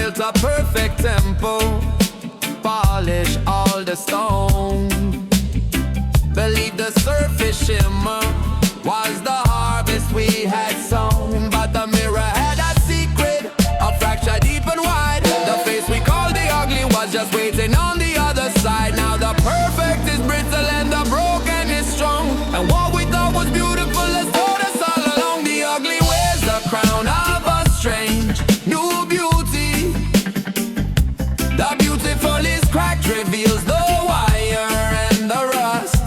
built a perfect temple, polish all the stone. Believe the surface shimmer was the harvest we had sown. But the mirror had a secret, a fracture deep and wide. The face we called the ugly was just waiting on the other side. Now the perfect is brittle and the broken is strong. And what we thought was beautiful has taught us all along. The ugly wears the crown of a strange new beauty. The beautiful is cracked, reveals the wire and the rust.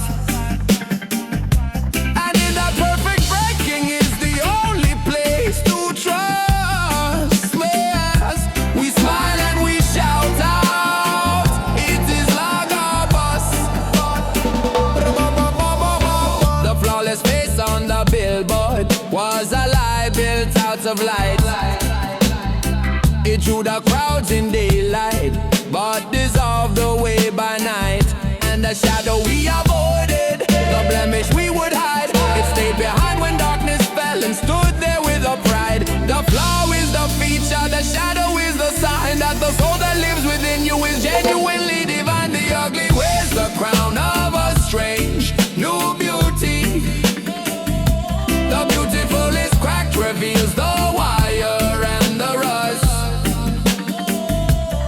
And in that perfect breaking is the only place to trust. Yes, we smile and we shout out, it is Lagabus. The flawless face on the billboard was a lie built out of light. It drew the crowds in daylight, but dissolved away by night. And the shadow we avoided, the blemish we would hide, it stayed behind when darkness fell and stood there with a pride. The flaw is the feature, the shadow is the sign that the soul that lives within you is genuinely divine. The ugly wears the crown of a strange new beauty. The beautiful is cracked, reveals the wire and the rust.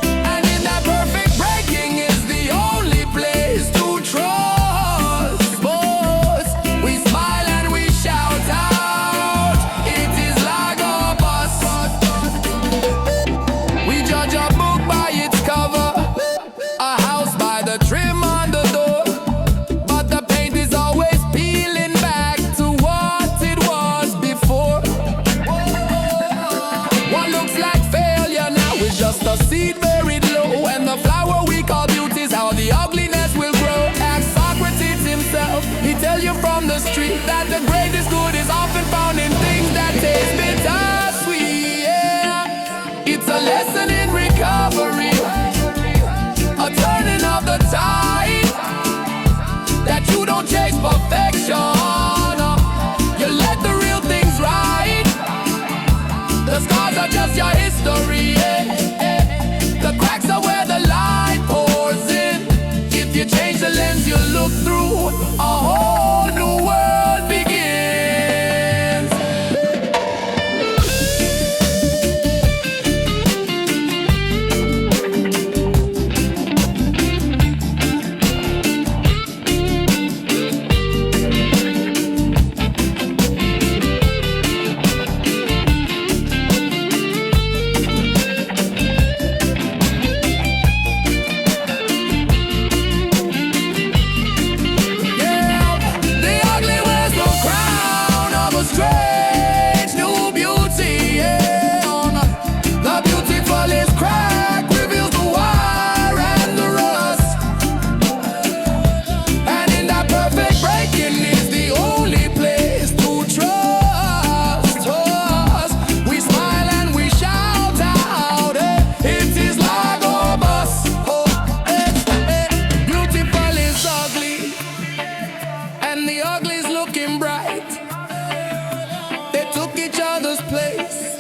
And in that perfect breaking is the only place to trust. But we smile and we shout out, it is Lagabus. We judge a book by its cover, a house by the trim on the door. But the paint is always peeling back to what it was before. What looks like failure now is just a seed buried low. And the flower we call beauty is how the ugliness will grow. Ask Socrates himself, he tell you from the street that the greatest good is often found in things that taste bittersweet. Yeah, it's a lesson in recovery, a turning of the tide, that you don't chase perfection, you let the real things ride. The scars are just your history, the cracks are where the light pours in. If you change the lens you look through, a whole new world begins. Strange new beauty, yeah. The beautiful is cracked, reveals the wire and the rust. And in that perfect breaking is the only place to trust us. We smile and we shout out, it is Lagabus. Beautiful is ugly, and the ugly's looking bright. They took each other's place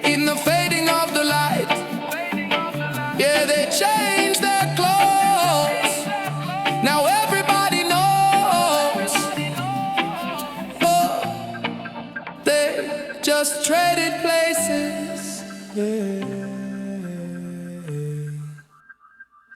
in the fading of the light. Yeah, they changed their clothes, now everybody knows. Oh, they just traded places.